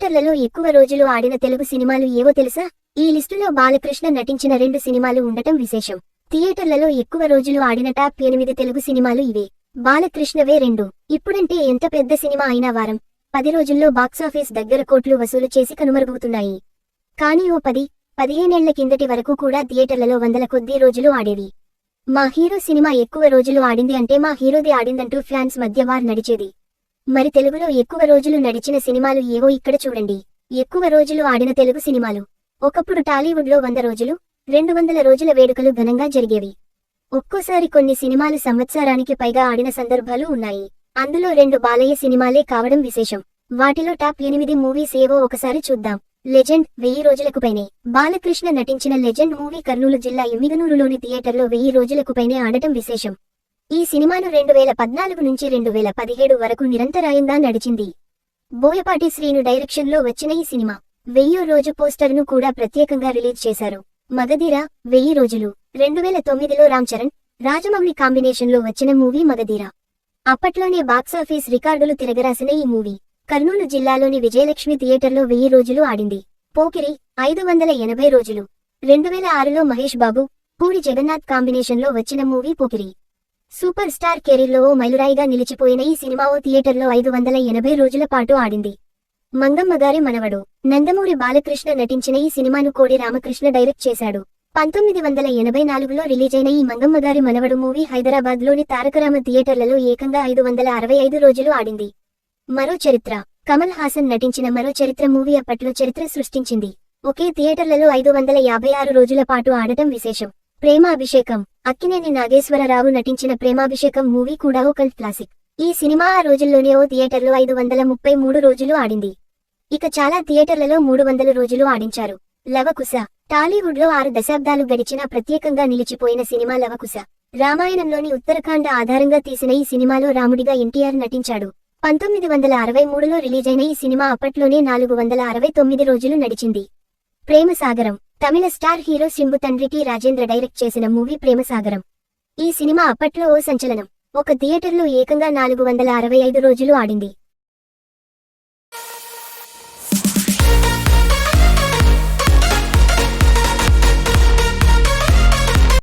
థియేటర్లలో ఎక్కువ రోజులు ఆడిన తెలుగు సినిమాలు ఏవో తెలుసా? ఈ లిస్టులో బాలకృష్ణ నటించిన 2 సినిమాలు ఉండటం విశేషం. థియేటర్లలో ఎక్కువ రోజులు ఆడిన టాప్ 8 తెలుగు సినిమాలు ఇవే. బాలకృష్ణవే 2. ఇప్పుడంటే ఎంత పెద్ద సినిమా అయినా వారం, 10 రోజుల్లో బాక్సాఫీస్ దగ్గర కోట్లు వసూలు చేసి కనుమరుగుతున్నాయి. కానీ ఓ 10-15 ఏళ్ల కిందటి వరకు కూడా థియేటర్లలో వందల కొద్దీ రోజులు ఆడేవి. మా హీరో సినిమా ఎక్కువ రోజులు ఆడింది అంటే మా హీరోది ఆడిందంటూ ఫ్యాన్స్ మధ్య వార్ నడిచేది. మరి తెలుగులో ఎక్కువ రోజులు నడిచిన సినిమాలు ఏవో ఇక్కడ చూడండి. ఎక్కువ రోజులు ఆడిన తెలుగు సినిమాలు. ఒకప్పుడు టాలీవుడ్లో 100 రోజులు, 200 రోజుల వేడుకలు ఘనంగా జరిగేవి. ఒక్కోసారి కొన్ని సినిమాలు సంవత్సరానికి పైగా ఆడిన సందర్భాలు ఉన్నాయి. అందులో 2 బాలయ్య సినిమాలే కావడం విశేషం. వాటిలో టాప్ 8 మూవీస్ ఏవో ఒకసారి చూద్దాం. లెజెండ్ 1000 రోజులకు పైనే. బాలకృష్ణ నటించిన లెజెండ్ మూవీ కర్నూలు జిల్లా ఎమ్మిగనూరులోని థియేటర్లో 1000 రోజులకు పైనే ఆడటం విశేషం. ఈ సినిమాను 2014 నుంచి 2017 వరకు నిరంతరాయంగా నడిచింది. బోయపాటి శ్రీను డైరెక్షన్లో వచ్చిన ఈ సినిమా 1000 రోజు పోస్టర్ను కూడా ప్రత్యేకంగా రిలీజ్ చేశారు. మగధీర 1000 రోజులు 2009లో రామ్ చరణ్, రాజమౌళి కాంబినేషన్లో వచ్చిన మూవీ మగధీర. అప్పట్లోనే బాక్సాఫీస్ రికార్డులు తిరగరాసిన ఈ మూవీ కర్నూలు జిల్లాలోని విజయలక్ష్మి థియేటర్లో 1000 రోజులు ఆడింది. పోకిరి 580 రోజులు 2006లో మహేష్ బాబు, పూరి జగన్నాథ్ కాంబినేషన్లో వచ్చిన మూవీ పోకిరి. సూపర్ స్టార్ కెరీర్లో ఓ మైలురాయిగా నిలిచిపోయిన ఈ సినిమా ఓ థియేటర్లో 580 రోజుల పాటు ఆడింది. మంగమ్మ గారి మనవడు నందమూరి బాలకృష్ణ నటించిన ఈ సినిమాను కోడి రామకృష్ణ డైరెక్ట్ చేశాడు. 1984లో రిలీజైన ఈ మంగమ్మ గారి మనవడు మూవీ హైదరాబాద్లోని తారకరామ థియేటర్లలో ఏకంగా 565 రోజులు ఆడింది. మరో చరిత్ర కమల్ హాసన్ నటించిన మరో చరిత్ర మూవీ అప్పట్లో చరిత్ర సృష్టించింది. ఒకే థియేటర్లలో 556 రోజుల పాటు ఆడటం విశేషం. ప్రేమాభిషేకం అక్కినేని నాగేశ్వరరావు నటించిన ప్రేమాభిషేకం మూవీ కూడా ఓ కల్ట్ క్లాసిక్. ఈ సినిమా ఆ రోజుల్లోనే ఓ థియేటర్లో 533 రోజులు ఆడింది. ఇక చాలా థియేటర్లలో 300 రోజులు ఆడించారు. లవకుశ టాలీవుడ్లో 6 దశాబ్దాలు గడిచినా ప్రత్యేకంగా నిలిచిపోయిన సినిమా లవకుశ. రామాయణంలోని ఉత్తరాఖండ ఆధారంగా తీసిన ఈ సినిమాలో రాముడిగా ఎన్టీఆర్ నటించాడు. 1963లో రిలీజైన ఈ సినిమా అప్పట్లోనే 469 రోజులు నడిచింది. ప్రేమసాగరం తమిళ స్టార్ హీరో శింబు తండ్రి టి రాజేంద్ర డైరెక్ట్ చేసిన మూవీ ప్రేమసాగరం. ఈ సినిమా అప్పట్లో ఓ సంచలనం. ఒక థియేటర్లో ఏకంగా 465 రోజులు ఆడింది.